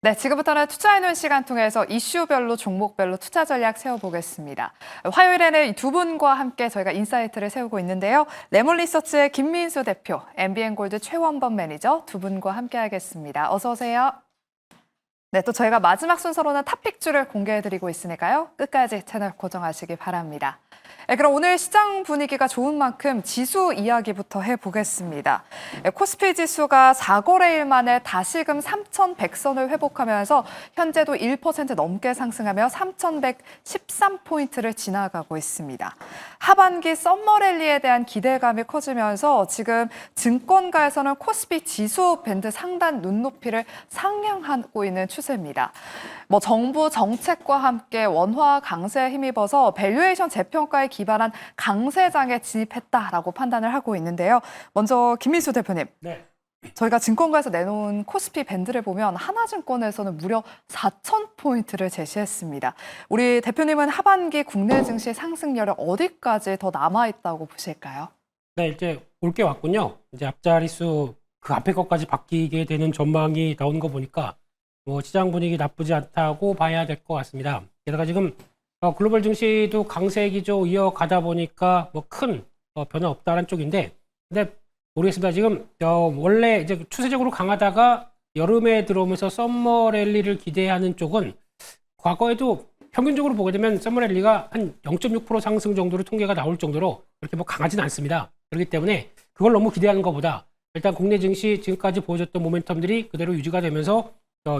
네, 지금부터는 투자해놓은 시간 통해서 이슈별로 종목별로 투자 전략 세워보겠습니다. 화요일에는 이 두 분과 함께 저희가 인사이트를 세우고 있는데요. 레몬리서치의 김민수 대표, MBN골드 최원범 매니저 두 분과 함께 하겠습니다. 어서 오세요. 네, 또 저희가 마지막 순서로는 탑픽주를 공개해드리고 있으니까요. 끝까지 채널 고정하시기 바랍니다. 네, 그럼 오늘 시장 분위기가 좋은 만큼 지수 이야기부터 해보겠습니다. 코스피 지수가 4거래일 만에 다시금 3,100선을 회복하면서 현재도 1% 넘게 상승하며 3,113포인트를 지나가고 있습니다. 하반기 썸머랠리에 대한 기대감이 커지면서 지금 증권가에서는 코스피 지수 밴드 상단 눈높이를 상향하고 있는 추세입니다. 정부 정책과 함께 원화 강세에 힘입어서 밸류에이션 재평가에 기반한 강세장에 진입했다라고 판단을 하고 있는데요. 먼저 김민수 대표님. 네. 저희가 증권가에서 내놓은 코스피 밴드를 보면 하나증권에서는 무려 4,000포인트를 제시했습니다. 우리 대표님은 하반기 국내 증시 상승률이 어디까지 더 남아있다고 보실까요? 네, 이제 올 게 왔군요. 이제 앞자리수 그 앞에 것까지 바뀌게 되는 전망이 나오는 거 보니까 시장 분위기 나쁘지 않다고 봐야 될 것 같습니다. 게다가 지금 글로벌 증시도 강세 기조 이어가다 보니까 큰 변화 없다는 쪽인데, 근데 모르겠습니다. 지금 원래 이제 추세적으로 강하다가 여름에 들어오면서 썸머 랠리를 기대하는 쪽은 과거에도 평균적으로 보게 되면 썸머 랠리가 한 0.6% 상승 정도로 통계가 나올 정도로 그렇게 강하지는 않습니다. 그렇기 때문에 그걸 너무 기대하는 것보다 일단 국내 증시 지금까지 보여줬던 모멘텀들이 그대로 유지가 되면서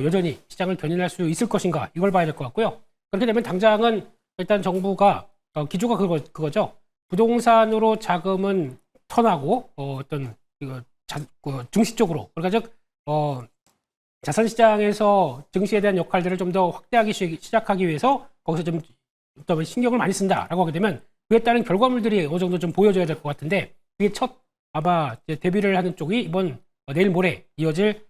여전히 시장을 견인할 수 있을 것인가, 이걸 봐야 될 것 같고요. 그렇게 되면 당장은 일단 정부가 기조가 그거죠. 부동산으로 자금은 턴하고 증시 쪽으로, 그러니까 즉 자산시장에서 증시에 대한 역할들을 좀 더 확대하기 시작하기 위해서 거기서 좀 신경을 많이 쓴다라고 하게 되면 그에 따른 결과물들이 어느 정도 좀 보여줘야 될 것 같은데, 그게 아마 이제 대비를 하는 쪽이 내일 모레 이어질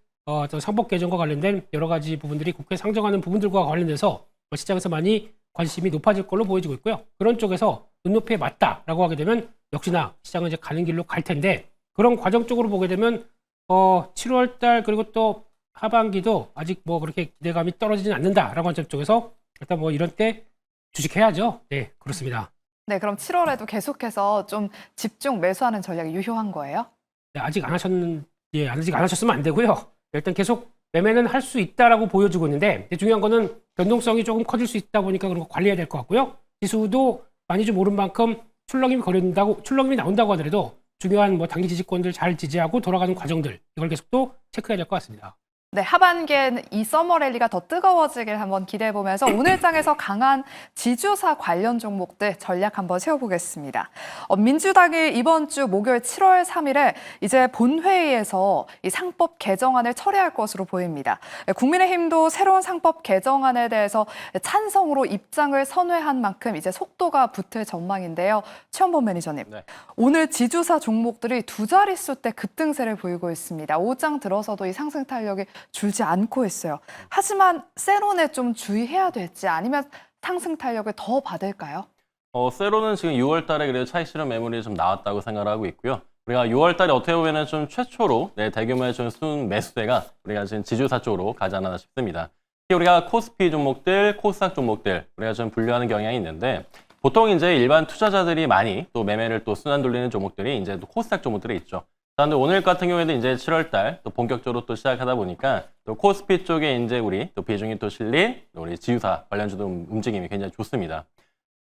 상법 개정과 관련된 여러 가지 부분들이 국회에 상정하는 부분들과 관련돼서 시장에서 많이 관심이 높아질 걸로 보여지고 있고요. 그런 쪽에서 눈높이에 맞다라고 하게 되면 역시나 시장은 이제 가는 길로 갈 텐데, 그런 과정 쪽으로 보게 되면 7월 달 그리고 또 하반기도 아직 그렇게 기대감이 떨어지진 않는다라고 하는 점 쪽에서 일단 이런 때 주식해야죠. 네, 그렇습니다. 네, 그럼 7월에도 계속해서 좀 집중 매수하는 전략이 유효한 거예요? 네, 아직 안 하셨으면 안 되고요. 일단 계속 매매는 할 수 있다라고 보여주고 있는데, 중요한 거는 변동성이 조금 커질 수 있다 보니까 그런 거 관리해야 될 것 같고요. 지수도 많이 좀 오른 만큼 출렁임이 나온다고 하더라도 중요한 단기 지지권들 잘 지지하고 돌아가는 과정들, 이걸 계속 또 체크해야 될 것 같습니다. 네, 하반기에는 이 서머 랠리가 더 뜨거워지길 한번 기대해보면서 오늘 장에서 강한 지주사 관련 종목들 전략 한번 세워보겠습니다. 민주당이 이번 주 목요일 7월 3일에 이제 본회의에서 이 상법 개정안을 처리할 것으로 보입니다. 국민의힘도 새로운 상법 개정안에 대해서 찬성으로 입장을 선회한 만큼 이제 속도가 붙을 전망인데요. 최원범 매니저님, 네. 오늘 지주사 종목들이 두 자릿수 대 급등세를 보이고 있습니다. 5장 들어서도 이 상승 탄력이 줄지 않고 있어요. 하지만 세론에 좀 주의해야 될지, 아니면 상승 탄력을 더 받을까요? 세로는 지금 6월 달에 그래도 차익 실현 매물이 좀 나왔다고 생각을 하고 있고요. 우리가 6월 달에 어떻게 보면 좀 최초로 대규모의 좀 순 매수세가 우리가 지금 지주사 쪽으로 가지 않았나 싶습니다. 특히 우리가 코스피 종목들, 코스닥 종목들 우리가 좀 분류하는 경향이 있는데, 보통 이제 일반 투자자들이 많이 또 매매를 또 순환 돌리는 종목들이 이제 또 코스닥 종목들이 있죠. 그런데 오늘 같은 경우에도 이제 7월 달 또 본격적으로 또 시작하다 보니까 또 코스피 쪽에 이제 우리 또 비중이 또 실린 우리 지주사 관련주도 움직임이 굉장히 좋습니다.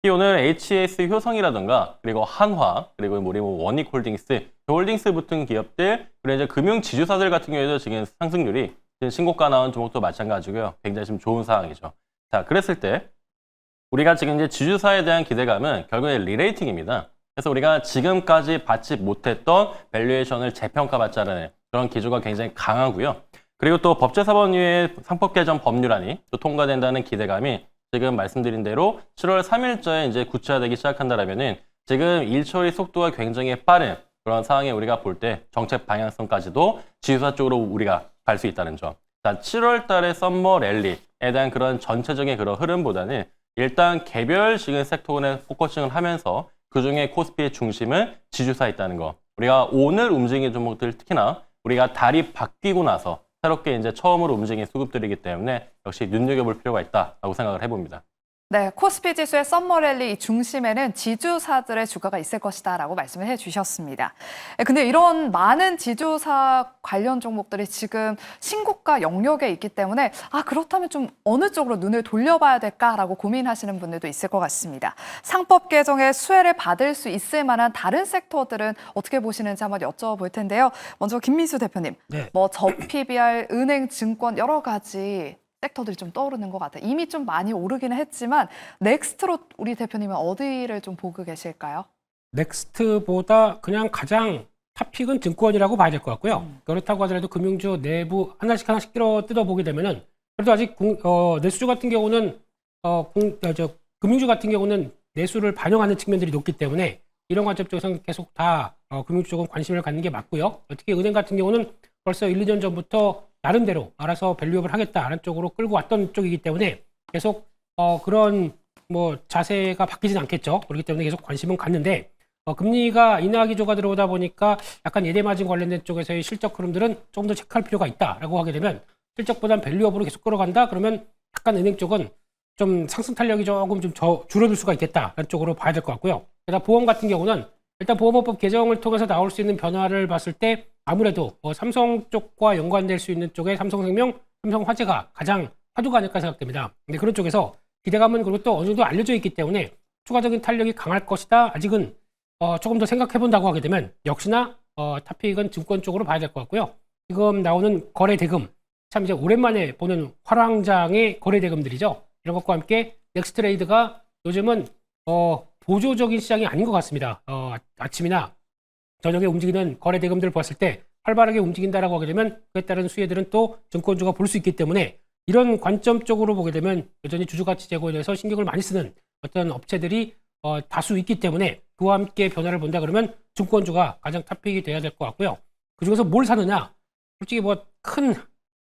특히 오늘 HAS 효성이라든가 그리고 한화 그리고 원익홀딩스, 홀딩스 붙은 기업들, 그리고 이제 금융 지주사들 같은 경우에도 지금 상승률이 지금 신고가 나온 종목도 마찬가지고요. 굉장히 좀 좋은 상황이죠. 자, 그랬을 때 우리가 지금 이제 지주사에 대한 기대감은 결국에 리레이팅입니다. 그래서 우리가 지금까지 받지 못했던 밸류에이션을 재평가받자는 그런 기조가 굉장히 강하고요. 그리고 또 법제사법위의 상법 개정 법률안이 또 통과된다는 기대감이 지금 말씀드린 대로 7월 3일자에 이제 구체화되기 시작한다라면은 지금 일처리 속도가 굉장히 빠른 그런 상황에 우리가 볼 때 정책 방향성까지도 지주사 쪽으로 우리가 갈 수 있다는 점. 자, 7월 달의 썸머 랠리에 대한 그런 전체적인 그런 흐름보다는 일단 개별 지금 섹터에 포커싱을 하면서 그중에 코스피의 중심은 지주사에 있다는 거. 우리가 오늘 움직이는 종목들, 특히나 우리가 달이 바뀌고 나서 새롭게 이제 처음으로 움직인 수급들이기 때문에 역시 눈여겨볼 필요가 있다라고 생각을 해봅니다. 네, 코스피 지수의 썸머랠리 이 중심에는 지주사들의 주가가 있을 것이다라고 말씀을 해주셨습니다. 근데 이런 많은 지주사 관련 종목들이 지금 신고가 영역에 있기 때문에 그렇다면 좀 어느 쪽으로 눈을 돌려봐야 될까라고 고민하시는 분들도 있을 것 같습니다. 상법 개정의 수혜를 받을 수 있을 만한 다른 섹터들은 어떻게 보시는지 한번 여쭤볼 텐데요. 먼저 김민수 대표님, 네. 뭐 저PBR, 은행, 증권 여러 가지 섹터들이 좀 떠오르는 것 같아요. 이미 좀 많이 오르기는 했지만 넥스트로 우리 대표님은 어디를 좀 보고 계실까요? 넥스트보다 그냥 가장 탑픽은 증권이라고 봐야 될 것 같고요. 그렇다고 하더라도 금융주 내부 하나씩 뜯어보게 되면은 그래도 아직 내수주 같은 경우는 금융주 같은 경우는 내수를 반영하는 측면들이 높기 때문에 이런 관점 쪽에서는 계속 다 금융주 쪽은 관심을 갖는 게 맞고요. 특히 은행 같은 경우는 벌써 1, 2년 전부터 나름대로 알아서 밸류업을 하겠다라는 쪽으로 끌고 왔던 쪽이기 때문에 계속 그런 뭐 자세가 바뀌진 않겠죠. 그렇기 때문에 계속 관심은 갖는데 금리가 인하 기조가 들어오다 보니까 약간 예대 마진 관련된 쪽에서의 실적 흐름들은 조금 더 체크할 필요가 있다라고 하게 되면 실적보다는 밸류업으로 계속 끌어간다. 그러면 약간 은행 쪽은 좀 상승 탄력이 조금 좀 줄어들 수가 있겠다라는 쪽으로 봐야 될 것 같고요. 게다가 보험 같은 경우는 일단 보험업법 개정을 통해서 나올 수 있는 변화를 봤을 때 아무래도 삼성 쪽과 연관될 수 있는 쪽에 삼성생명, 삼성화재가 가장 화두가 아닐까 생각됩니다. 근데 그런 쪽에서 기대감은 그리고 또 어느 정도 알려져 있기 때문에 추가적인 탄력이 강할 것이다. 아직은 조금 더 생각해 본다고 하게 되면 역시나 탑픽은 증권 쪽으로 봐야 될 것 같고요. 지금 나오는 거래 대금, 참 이제 오랜만에 보는 화랑장의 거래 대금들이죠. 이런 것과 함께 넥스트레이드가 요즘은 보조적인 시장이 아닌 것 같습니다. 아침이나 저녁에 움직이는 거래 대금들을 봤을 때 활발하게 움직인다라고 하게 되면 그에 따른 수혜들은 또 증권주가 볼 수 있기 때문에 이런 관점 쪽으로 보게 되면 여전히 주주가치 제고에 대해서 신경을 많이 쓰는 어떤 업체들이 다수 있기 때문에 그와 함께 변화를 본다 그러면 증권주가 가장 탑픽이 돼야 될 것 같고요. 그중에서 뭘 사느냐? 솔직히 뭐 큰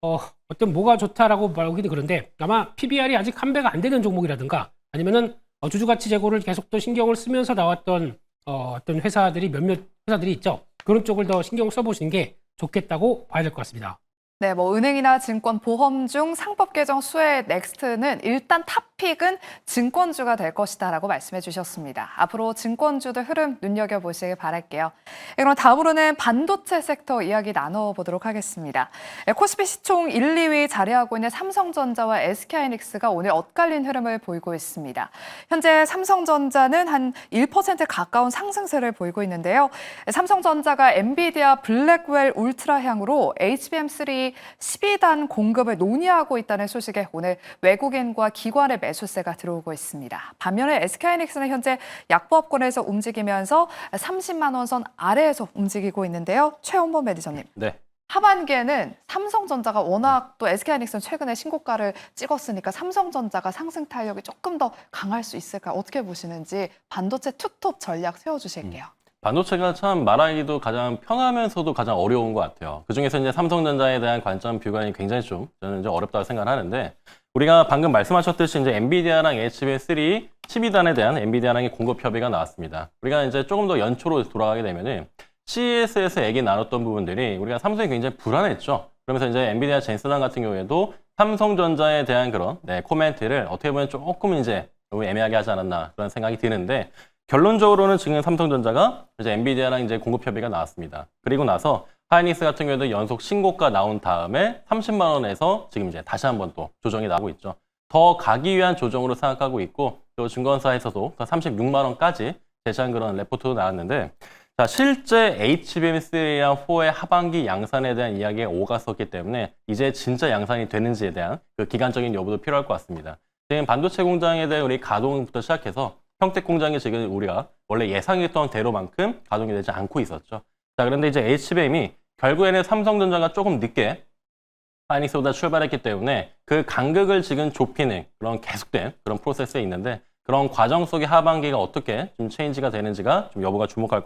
어떤 뭐가 좋다라고 말하기도 그런데 아마 PBR이 아직 한 배가 안 되는 종목이라든가 아니면은 주주가치 제고를 계속 또 신경을 쓰면서 나왔던 어떤 회사들이 몇몇 회사들이 있죠. 그런 쪽을 더 신경 써보시는 게 좋겠다고 봐야 될 것 같습니다. 네, 뭐 은행이나 증권, 보험 중 상법 개정 수혜 넥스트는 일단 탑픽은 증권주가 될 것이다라고 말씀해 주셨습니다. 앞으로 증권주들 흐름 눈여겨보시길 바랄게요. 그럼 다음으로는 반도체 섹터 이야기 나눠보도록 하겠습니다. 코스피 시총 1, 2위 자리하고 있는 삼성전자와 SK하이닉스가 오늘 엇갈린 흐름을 보이고 있습니다. 현재 삼성전자는 한 1% 가까운 상승세를 보이고 있는데요. 삼성전자가 엔비디아 블랙웰 울트라향으로 HBM3 12단 공급을 논의하고 있다는 소식에 오늘 외국인과 기관의 매수세가 들어오고 있습니다. 반면에 SK하이닉스는 현재 약보합권에서 움직이면서 30만 원 선 아래에서 움직이고 있는데요. 최원범 매니저님. 네. 하반기에는 삼성전자가 워낙 또 SK하이닉스는 최근에 신고가를 찍었으니까 삼성전자가 상승 탄력이 조금 더 강할 수 있을까 어떻게 보시는지 반도체 투톱 전략 세워주실게요. 반도체가 참 말하기도 가장 편하면서도 가장 어려운 것 같아요. 그중에서 이제 삼성전자에 대한 관점 뷰가 굉장히 저는 이제 어렵다고 생각을 하는데 우리가 방금 말씀하셨듯이 이제 엔비디아랑 HBM3 12단에 대한 엔비디아랑의 공급 협의가 나왔습니다. 우리가 이제 조금 더 연초로 돌아가게 되면은 CES에서 얘기 나눴던 부분들이 우리가 삼성이 굉장히 불안했죠. 그러면서 이제 엔비디아 젠슨단 같은 경우에도 삼성전자에 대한 그런 코멘트를 어떻게 보면 조금 이제 너무 애매하게 하지 않았나 그런 생각이 드는데 결론적으로는 지금 삼성전자가 이제 엔비디아랑 이제 공급 협의가 나왔습니다. 그리고 나서 하이닉스 같은 경우에도 연속 신고가 나온 다음에 30만 원에서 지금 이제 다시 한번 또 조정이 나오고 있죠. 더 가기 위한 조정으로 생각하고 있고 또 증권사에서도 36만 원까지 제시한 그런 레포트도 나왔는데 자, 실제 HBM3랑 4의 하반기 양산에 대한 이야기가 오갔었기 때문에 이제 진짜 양산이 되는지에 대한 그 기간적인 여부도 필요할 것 같습니다. 지금 반도체 공장에 대한 우리 가동부터 시작해서 평택 공장이 지금 우리가 원래 예상했던 대로만큼 가동이 되지 않고 있었죠. 자, 그런데 이제 HBM이 결국에는 삼성전자가 조금 늦게 하이닉스보다 출발했기 때문에 그 간극을 지금 좁히는 그런 계속된 그런 프로세스에 있는데 그런 과정 속의 하반기가 어떻게 좀 체인지가 되는지가 좀 여부가 주목할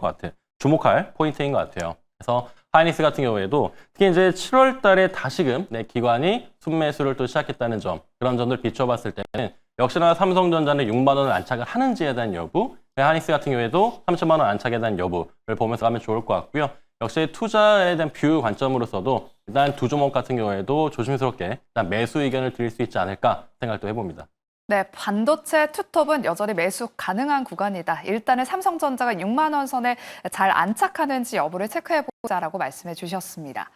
포인트인 것 같아요. 그래서 하이닉스 같은 경우에도 특히 이제 7월 달에 다시금 기관이 순매수를 또 시작했다는 점, 그런 점들 비춰봤을 때는 역시나 삼성전자는 6만 원을 안착을 하는지에 대한 여부, 하이닉스 같은 경우에도 30만 원 안착에 대한 여부를 보면서 가면 좋을 것 같고요. 역시 투자에 대한 뷰 관점으로서도 일단 두 종목 같은 경우에도 조심스럽게 일단 매수 의견을 드릴 수 있지 않을까 생각도 해봅니다. 네, 반도체 투톱은 여전히 매수 가능한 구간이다. 일단은 삼성전자가 6만 원 선에 잘 안착하는지 여부를 체크해보자라고 말씀해 주셨습니다.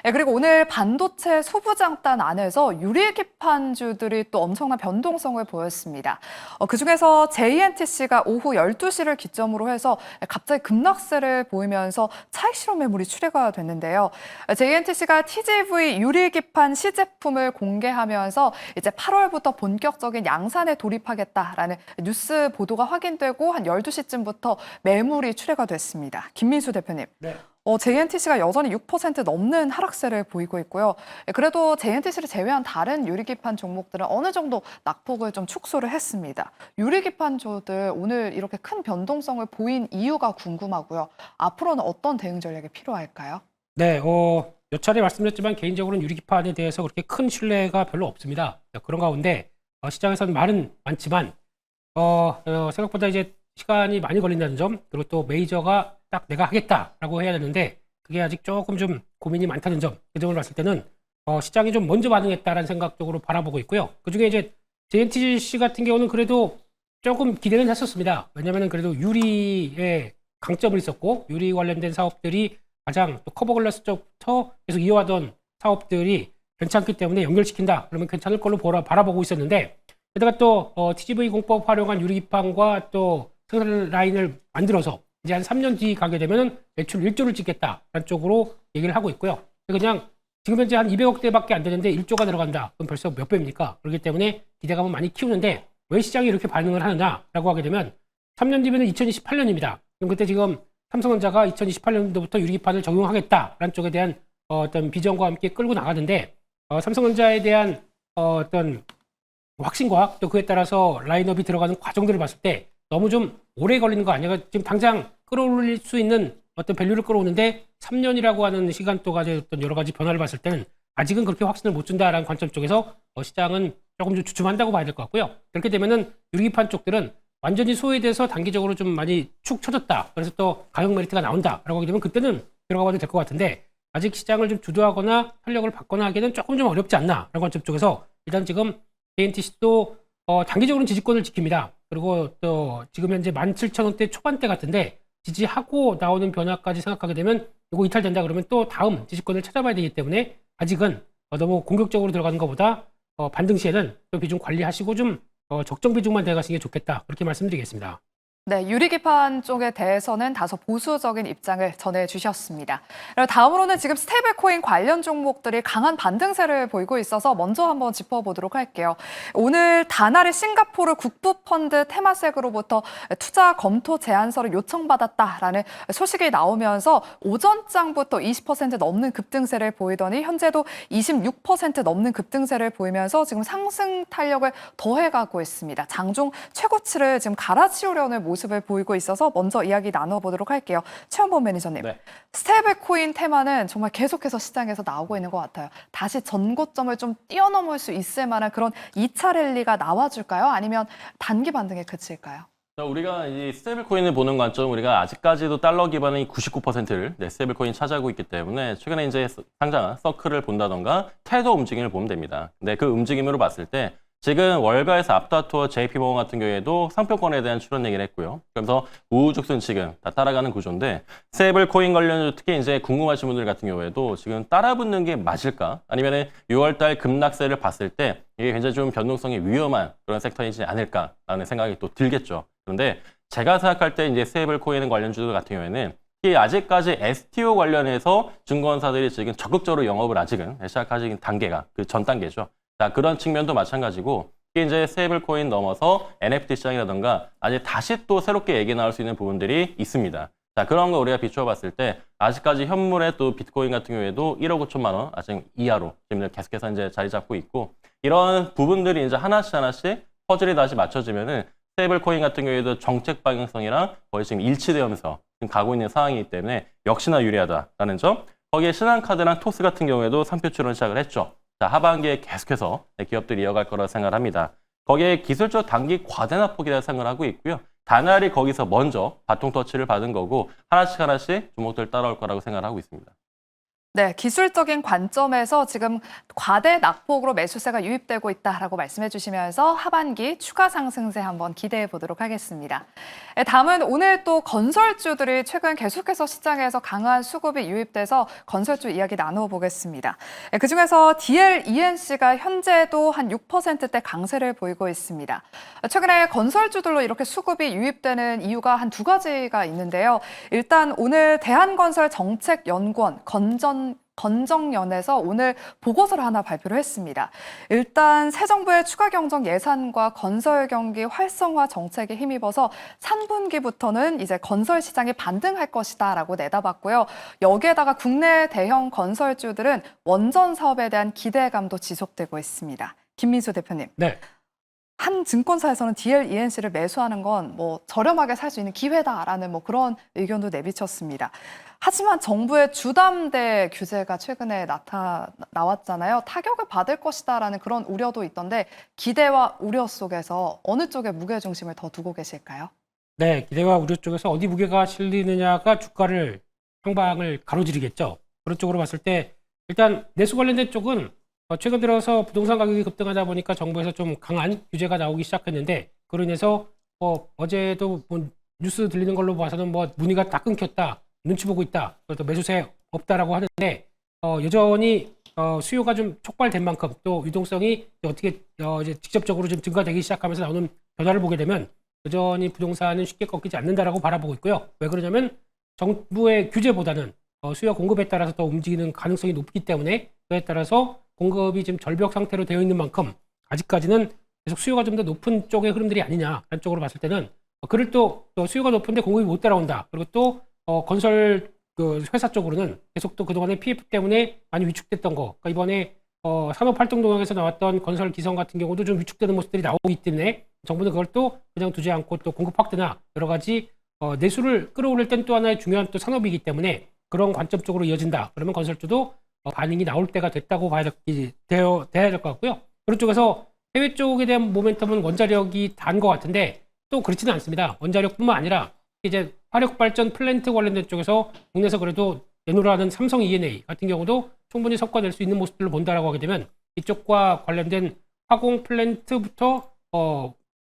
그리고 오늘 반도체 소부장단 안에서 유리기판주들이 또 엄청난 변동성을 보였습니다. 그중에서 JNTC가 오후 12시를 기점으로 해서 갑자기 급락세를 보이면서 차익 실현 매물이 출회가 됐는데요. JNTC가 TGV 유리기판 시제품을 공개하면서 이제 8월부터 본격적인 양산에 돌입하겠다라는 뉴스 보도가 확인되고 한 12시쯤부터 매물이 출회가 됐습니다. 김민수 대표님. 네. JNTC가 여전히 6% 넘는 하락세를 보이고 있고요. 그래도 JNTC를 제외한 다른 유리기판 종목들은 어느 정도 낙폭을 좀 축소를 했습니다. 유리기판주들 오늘 이렇게 큰 변동성을 보인 이유가 궁금하고요. 앞으로는 어떤 대응 전략이 필요할까요? 네, 몇 차례 말씀드렸지만 개인적으로는 유리기판에 대해서 그렇게 큰 신뢰가 별로 없습니다. 그런 가운데 시장에서는 말은 많지만 생각보다 이제 시간이 많이 걸린다는 점, 그리고 또 메이저가 딱 내가 하겠다라고 해야 되는데 그게 아직 조금 좀 고민이 많다는 점, 그 점을 봤을 때는 시장이 좀 먼저 반응했다라는 생각적으로 바라보고 있고요. 그중에 이제 JNTC 같은 경우는 그래도 조금 기대는 했었습니다. 왜냐하면 그래도 유리에 강점을 있었고 유리 관련된 사업들이 가장 또 커버 글라스 쪽부터 계속 이어왔던 사업들이 괜찮기 때문에 연결시킨다. 그러면 괜찮을 걸로 바라보고 있었는데 게다가 또 TGV 공법 활용한 유리기판과 또 생산 라인을 만들어서 이제 한 3년 뒤 가게 되면 매출 1조를 찍겠다라는 쪽으로 얘기를 하고 있고요. 그냥 지금 현재 한 200억대밖에 안 되는데 1조가 들어간다. 그럼 벌써 몇 배입니까? 그렇기 때문에 기대감은 많이 키우는데 왜 시장이 이렇게 반응을 하느냐라고 하게 되면 3년 뒤면 2028년입니다. 그럼 그때 지금 삼성전자가 2028년도부터 유리기판을 적용하겠다라는 쪽에 대한 어떤 비전과 함께 끌고 나가는데 삼성전자에 대한 어떤 확신과 또 그에 따라서 라인업이 들어가는 과정들을 봤을 때 너무 좀 오래 걸리는 거 아니야? 지금 당장 끌어올릴 수 있는 어떤 밸류를 끌어오는데 3년이라고 하는 시간 동안의 어떤 여러 가지 변화를 봤을 때는 아직은 그렇게 확신을 못 준다라는 관점 쪽에서 시장은 조금 좀 주춤한다고 봐야 될 것 같고요. 그렇게 되면은 유리기판 쪽들은 완전히 소외돼서 단기적으로 좀 많이 축 처졌다. 그래서 또 가격 메리트가 나온다라고 하게 되면 그때는 들어가 봐도 될 것 같은데 아직 시장을 좀 주도하거나 탄력을 받거나 하기는 조금 좀 어렵지 않나라는 관점 쪽에서 일단 지금 JNTC도 단기적으로는 지지권을 지킵니다. 그리고 또 지금 현재 17,000원대 초반대 같은데 지지하고 나오는 변화까지 생각하게 되면 이거 이탈된다 그러면 또 다음 지지권을 찾아봐야 되기 때문에 아직은 너무 공격적으로 들어가는 것보다 반등 시에는 또 비중 관리하시고 좀 적정 비중만 대가시는 게 좋겠다. 그렇게 말씀드리겠습니다. 네, 유리기판 쪽에 대해서는 다소 보수적인 입장을 전해주셨습니다. 다음으로는 지금 스테이블코인 관련 종목들이 강한 반등세를 보이고 있어서 먼저 한번 짚어보도록 할게요. 오늘 다나리 싱가포르 국부펀드 테마색으로부터 투자 검토 제안서를 요청받았다라는 소식이 나오면서 오전장부터 20% 넘는 급등세를 보이더니 현재도 26% 넘는 급등세를 보이면서 지금 상승 탄력을 더해가고 있습니다. 장중 최고치를 지금 갈아치우려는 모습을 보이고 있어서 먼저 이야기 나눠보도록 할게요. 최원범 매니저님, 네. 스테이블코인 테마는 정말 계속해서 시장에서 나오고 있는 것 같아요. 다시 전고점을 좀 뛰어넘을 수 있을 만한 그런 2차 랠리가 나와줄까요? 아니면 단기 반등에 그칠까요? 자, 우리가 이 스테이블코인을 보는 관점, 우리가 아직까지도 달러 기반의 99%를 스테이블코인 차지하고 있기 때문에 최근에 이제 상장한 서클을 본다던가 테더 움직임을 보면 됩니다. 근데 그 움직임으로 봤을 때 지금 월가에서 앞다투어 JP모건 같은 경우에도 상표권에 대한 출원 얘기를 했고요. 그래서 우후죽순 지금 다 따라가는 구조인데 스테이블코인 관련 특히 이제 궁금하신 분들 같은 경우에도 지금 따라붙는 게 맞을까? 아니면은 6월달 급락세를 봤을 때 이게 굉장히 좀 변동성이 위험한 그런 섹터이지 않을까라는 생각이 또 들겠죠. 그런데 제가 생각할 때 이제 스테이블코인 관련주들 같은 경우에는 이 아직까지 STO 관련해서 증권사들이 지금 적극적으로 영업을 아직은 시작하신 단계가 그 전 단계죠. 자, 그런 측면도 마찬가지고 이게 이제 스테이블코인 넘어서 NFT 시장이라던가 아직 다시 또 새롭게 얘기 나올 수 있는 부분들이 있습니다. 자, 그런 거 우리가 비추어 봤을 때 아직까지 현물의 또 비트코인 같은 경우에도 1억 5천만 원 아직 이하로 지금 계속해서 이제 자리 잡고 있고 이런 부분들이 이제 하나씩 퍼즐이 다시 맞춰지면은 스테이블코인 같은 경우에도 정책 방향성이랑 거의 지금 일치되면서 지금 가고 있는 상황이기 때문에 역시나 유리하다라는 점. 거기에 신한카드랑 토스 같은 경우에도 상표 출원 시작을 했죠. 자, 하반기에 계속해서 기업들이 이어갈 거라 생각을 합니다. 거기에 기술적 단기 과대납폭이라고 생각을 하고 있고요. 다날이 거기서 먼저 바통 터치를 받은 거고 하나씩 종목들 따라올 거라고 생각을 하고 있습니다. 네, 기술적인 관점에서 지금 과대 낙폭으로 매수세가 유입되고 있다라고 말씀해 주시면서 하반기 추가 상승세 한번 기대해 보도록 하겠습니다. 다음은 오늘 또 건설주들이 최근 계속해서 시장에서 강한 수급이 유입돼서 건설주 이야기 나누어 보겠습니다. 그중에서 DLENC가 현재도 한 6%대 강세를 보이고 있습니다. 최근에 건설주들로 이렇게 수급이 유입되는 이유가 한 두 가지가 있는데요. 일단 오늘 대한건설정책연구원 건정연에서 오늘 보고서를 하나 발표를 했습니다. 일단 새 정부의 추가 경정 예산과 건설 경기 활성화 정책에 힘입어서 3분기부터는 이제 건설 시장이 반등할 것이다라고 내다봤고요. 여기에다가 국내 대형 건설주들은 원전 사업에 대한 기대감도 지속되고 있습니다. 김민수 대표님. 네. 한 증권사에서는 DLENC를 매수하는 건 뭐 저렴하게 살 수 있는 기회다라는 뭐 그런 의견도 내비쳤습니다. 하지만 정부의 주담대 규제가 최근에 나왔잖아요. 타격을 받을 것이다라는 그런 우려도 있던데 기대와 우려 속에서 어느 쪽에 무게 중심을 더 두고 계실까요? 네, 기대와 우려 쪽에서 어디 무게가 실리느냐가 주가를 상방을 가로지르겠죠. 그런 쪽으로 봤을 때 일단 내수 관련된 쪽은 최근 들어서 부동산 가격이 급등하다 보니까 정부에서 좀 강한 규제가 나오기 시작했는데 그로 인해서 어제도 뭐 뉴스 들리는 걸로 봐서는 뭐 문의가 다 끊겼다, 눈치 보고 있다, 또 매수세 없다라고 하는데 여전히 수요가 좀 촉발된 만큼 또 유동성이 어떻게 이제 직접적으로 좀 증가되기 시작하면서 나오는 변화를 보게 되면 여전히 부동산은 쉽게 꺾이지 않는다라고 바라보고 있고요. 왜 그러냐면 정부의 규제보다는 수요 공급에 따라서 더 움직이는 가능성이 높기 때문에 그에 따라서 공급이 지금 절벽 상태로 되어 있는 만큼 아직까지는 계속 수요가 좀 더 높은 쪽의 흐름들이 아니냐라는 쪽으로 봤을 때는 그를 또 수요가 높은데 공급이 못 따라온다. 그리고 또 건설 그 회사 쪽으로는 계속 또 그동안에 PF 때문에 많이 위축됐던 거. 그러니까 이번에 산업활동동향에서 나왔던 건설 기성 같은 경우도 좀 위축되는 모습들이 나오기 때문에 정부는 그걸 또 그냥 두지 않고 또 공급 확대나 여러 가지 내수를 끌어올릴 땐 또 하나의 중요한 또 산업이기 때문에 그런 관점 쪽으로 이어진다. 그러면 건설주도 반응이 나올 때가 됐다고 돼야 될 것 같고요. 그런 쪽에서 해외 쪽에 대한 모멘텀은 원자력이 단 것 같은데 또 그렇지는 않습니다. 원자력뿐만 아니라 이제 화력 발전 플랜트 관련된 쪽에서 국내에서 그래도 내놓으라 하는 삼성 E&A 같은 경우도 충분히 성과낼 수 있는 모습들을 본다라고 하게 되면 이쪽과 관련된 화공 플랜트부터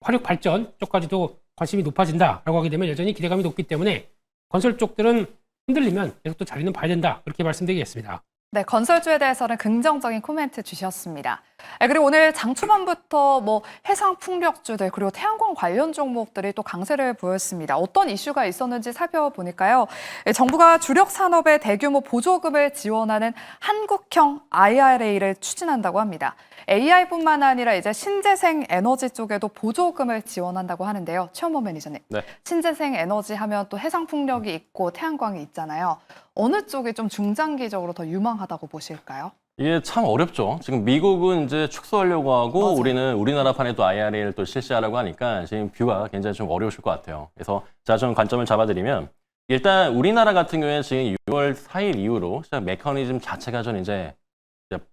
화력 발전 쪽까지도 관심이 높아진다라고 하게 되면 여전히 기대감이 높기 때문에 건설 쪽들은 흔들리면 계속 또 자리는 봐야 된다. 그렇게 말씀드리겠습니다. 네, 건설주에 대해서는 긍정적인 코멘트 주셨습니다. 그리고 오늘 장 초반부터 뭐 해상 풍력주들 그리고 태양광 관련 종목들이 또 강세를 보였습니다. 어떤 이슈가 있었는지 살펴보니까요. 정부가 주력 산업에 대규모 보조금을 지원하는 한국형 IRA를 추진한다고 합니다. AI뿐만 아니라 이제 신재생 에너지 쪽에도 보조금을 지원한다고 하는데요. 최원범 매니저님, 네. 신재생 에너지 하면 또 해상 풍력이 있고 태양광이 있잖아요. 어느 쪽이 좀 중장기적으로 더 유망하다고 보실까요? 이게 참 어렵죠. 지금 미국은 이제 축소하려고 하고 맞아요. 우리는 우리나라 판에 또 IRA를 또 실시하려고 하니까 지금 뷰가 굉장히 좀 어려우실 것 같아요. 그래서 제가 좀 관점을 잡아드리면 일단 우리나라 같은 경우에 지금 6월 4일 이후로 시장 메커니즘 자체가 좀 이제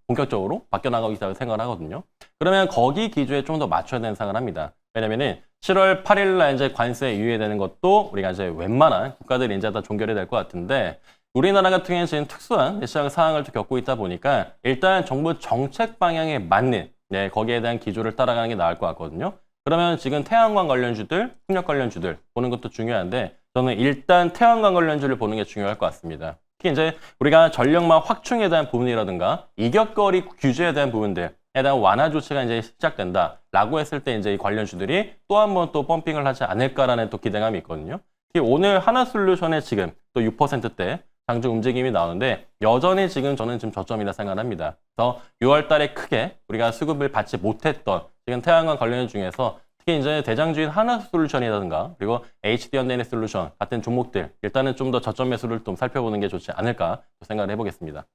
본격적으로 바뀌어 나가고 있다고 생각을 하거든요. 그러면 거기 기조에 좀 더 맞춰야 되는 생각을 합니다. 왜냐면은 7월 8일 날 이제 관세 유예되는 것도 우리가 이제 웬만한 국가들이 이제 다 종결이 될 것 같은데 우리나라 같은 경우에는 지금 특수한 시장 상황을 또 겪고 있다 보니까 일단 정부 정책 방향에 맞는 거기에 대한 기조를 따라가는 게 나을 것 같거든요. 그러면 지금 태양광 관련주들, 풍력 관련주들 보는 것도 중요한데 저는 일단 태양광 관련주를 보는 게 중요할 것 같습니다. 특히 이제 우리가 전력망 확충에 대한 부분이라든가 이격거리 규제에 대한 부분들에 대한 완화 조치가 이제 시작된다라고 했을 때 이제 이 관련주들이 또 한 번 또 펌핑을 하지 않을까라는 또 기대감이 있거든요. 특히 오늘 하나솔루션에 지금 또 6%대 장중 움직임이 나오는데 여전히 지금 저는 지금 저점이라 생각합니다. 그래서 6월 달에 크게 우리가 수급을 받지 못했던 지금 태양광 관련 중에서 특히 이제 대장주인 하나솔루션이라든가 그리고 HD현대에너지솔루션 같은 종목들 일단은 좀 더 저점 매수를 좀 살펴보는 게 좋지 않을까 생각을 해보겠습니다.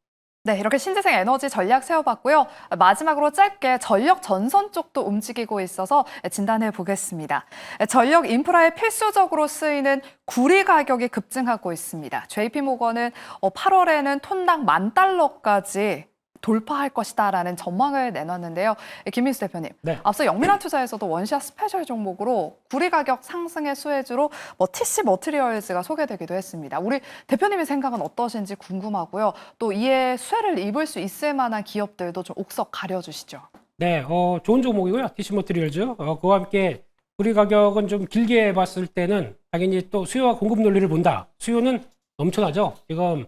네, 이렇게 신재생 에너지 전략 세워봤고요. 마지막으로 짧게 전력 전선 쪽도 움직이고 있어서 진단해 보겠습니다. 전력 인프라에 필수적으로 쓰이는 구리 가격이 급증하고 있습니다. JP모건은 8월에는 톤당 $10,000까지 돌파할 것이다라는 전망을 내놨는데요. 김민수 대표님, 네. 앞서 영민한 투자에서도 원샷 스페셜 종목으로 구리 가격 상승의 수혜주로 TC 머티리얼즈가 소개되기도 했습니다. 우리 대표님의 생각은 어떠신지 궁금하고요. 또 이에 수혜를 입을 수 있을 만한 기업들도 좀 옥석 가려주시죠. 네, 좋은 종목이고요. TC 머티리얼즈. 그와 함께 구리 가격은 좀 길게 봤을 때는 당연히 또 수요와 공급 논리를 본다. 수요는 넘쳐나죠. 지금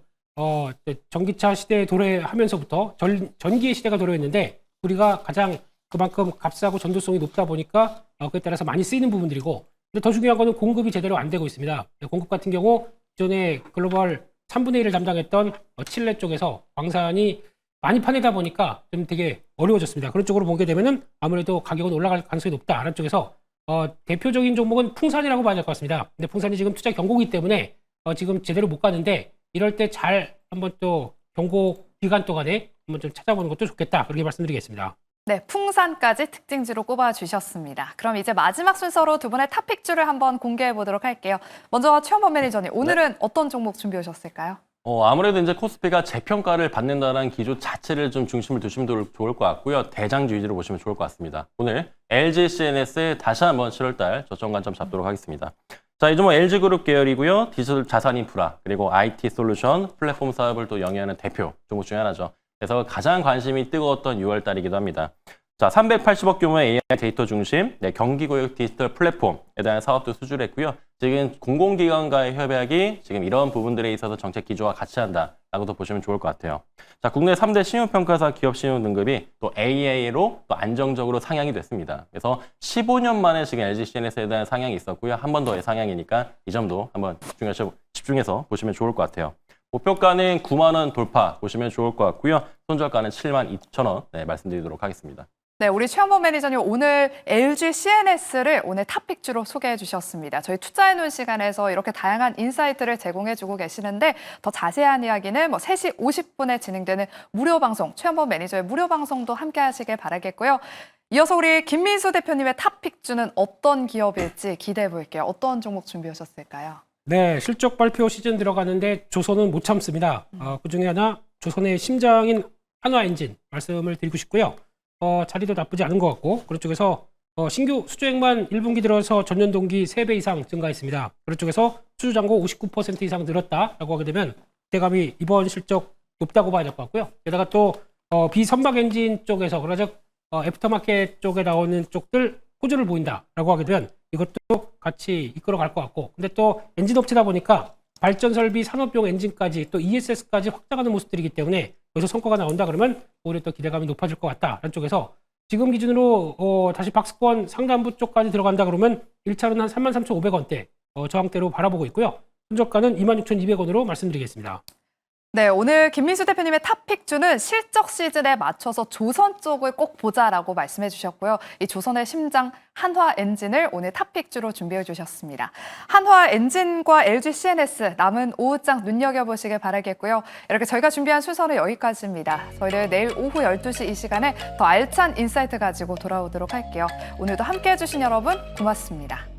전기차 시대에 도래하면서부터 전기의 시대가 도래했는데 우리가 가장 그만큼 값싸고 전도성이 높다 보니까 그에 따라서 많이 쓰이는 부분들이고, 근데 더 중요한 거는 공급이 제대로 안 되고 있습니다. 공급 같은 경우 기존에 글로벌 3분의 1을 담당했던 칠레 쪽에서 광산이 많이 파내다 보니까 좀 되게 어려워졌습니다. 그런 쪽으로 보게 되면은 아무래도 가격은 올라갈 가능성이 높다라는 쪽에서 대표적인 종목은 풍산이라고 봐야 될 것 같습니다. 근데 풍산이 지금 투자 경고기 때문에 지금 제대로 못 가는데, 이럴 때 잘 한번 또 경고 기간 동안에 한번 좀 찾아보는 것도 좋겠다, 그렇게 말씀드리겠습니다. 네, 풍산까지 특징주로 꼽아주셨습니다. 그럼 이제 마지막 순서로 두 분의 탑픽주를 한번 공개해 보도록 할게요. 먼저 최원범 매니저님, 오늘은 어떤 종목 준비해 오셨을까요? 아무래도 이제 코스피가 재평가를 받는다는 기조 자체를 좀 중심을 두시면 좋을 것 같고요. 대장주 위주로 보시면 좋을 것 같습니다. 오늘 LG CNS 다시 한번 7월달 저점 관점 잡도록 하겠습니다. 자, 이 종목 LG그룹 계열이고요. 디지털 자산 인프라, 그리고 IT 솔루션, 플랫폼 사업을 또 영위하는 대표 종목 중에 하나죠. 그래서 가장 관심이 뜨거웠던 6월 달이기도 합니다. 자, 380억 규모의 AI 데이터 중심, 경기고역 디지털 플랫폼에 대한 사업도 수주했고요. 지금 공공기관과의 협약이 지금 이런 부분들에 있어서 정책 기조와 같이 한다라고도 보시면 좋을 것 같아요. 자, 국내 3대 신용평가사 기업 신용 등급이 또 AA로 또 안정적으로 상향이 됐습니다. 그래서 15년 만에 지금 LG CNS에 대한 상향이 있었고요. 한 번 더의 상향이니까 이 점도 한번 집중해서 보시면 좋을 것 같아요. 목표가는 9만 원 돌파 보시면 좋을 것 같고요. 손절가는 7만 2천 원 말씀드리도록 하겠습니다. 네, 우리 최원범 매니저님 오늘 LG CNS를 오늘 탑픽주로 소개해 주셨습니다. 저희 투자해놓은 시간에서 이렇게 다양한 인사이트를 제공해주고 계시는데 더 자세한 이야기는 3시 50분에 진행되는 무료 방송, 최원범 매니저의 무료 방송도 함께 하시길 바라겠고요. 이어서 우리 김민수 대표님의 탑픽주는 어떤 기업일지 기대해 볼게요. 어떤 종목 준비해 오셨을까요? 네, 실적 발표 시즌 들어가는데 조선은 못 참습니다. 그중에 하나 조선의 심장인 한화엔진 말씀을 드리고 싶고요. 자리도 나쁘지 않은 것 같고, 그런 쪽에서 신규 수주액만 1분기 들어서 전년 동기 3배 이상 증가했습니다. 그런 쪽에서 수주 잔고 59% 이상 늘었다라고 하게 되면 기대감이 이번 실적 높다고 봐야 될 것 같고요. 게다가 또 비선박 엔진 쪽에서, 그러자 애프터마켓 쪽에 나오는 쪽들 호조를 보인다라고 하게 되면 이것도 같이 이끌어갈 것 같고, 근데 또 엔진 업체다 보니까 발전 설비 산업용 엔진까지 또 ESS까지 확장하는 모습들이기 때문에 여기서 성과가 나온다 그러면 오히려 또 기대감이 높아질 것 같다라는 쪽에서 지금 기준으로 다시 박스권 상단부 쪽까지 들어간다 그러면 1차로는 한 33,500원대 저항대로 바라보고 있고요. 손절가는 26,200원으로 말씀드리겠습니다. 네, 오늘 김민수 대표님의 탑픽주는 실적 시즌에 맞춰서 조선 쪽을 꼭 보자라고 말씀해 주셨고요. 이 조선의 심장 한화엔진을 오늘 탑픽주로 준비해 주셨습니다. 한화엔진과 LG CNS 남은 오후장 눈여겨보시길 바라겠고요. 이렇게 저희가 준비한 순서는 여기까지입니다. 저희는 내일 오후 12시 이 시간에 더 알찬 인사이트 가지고 돌아오도록 할게요. 오늘도 함께해 주신 여러분 고맙습니다.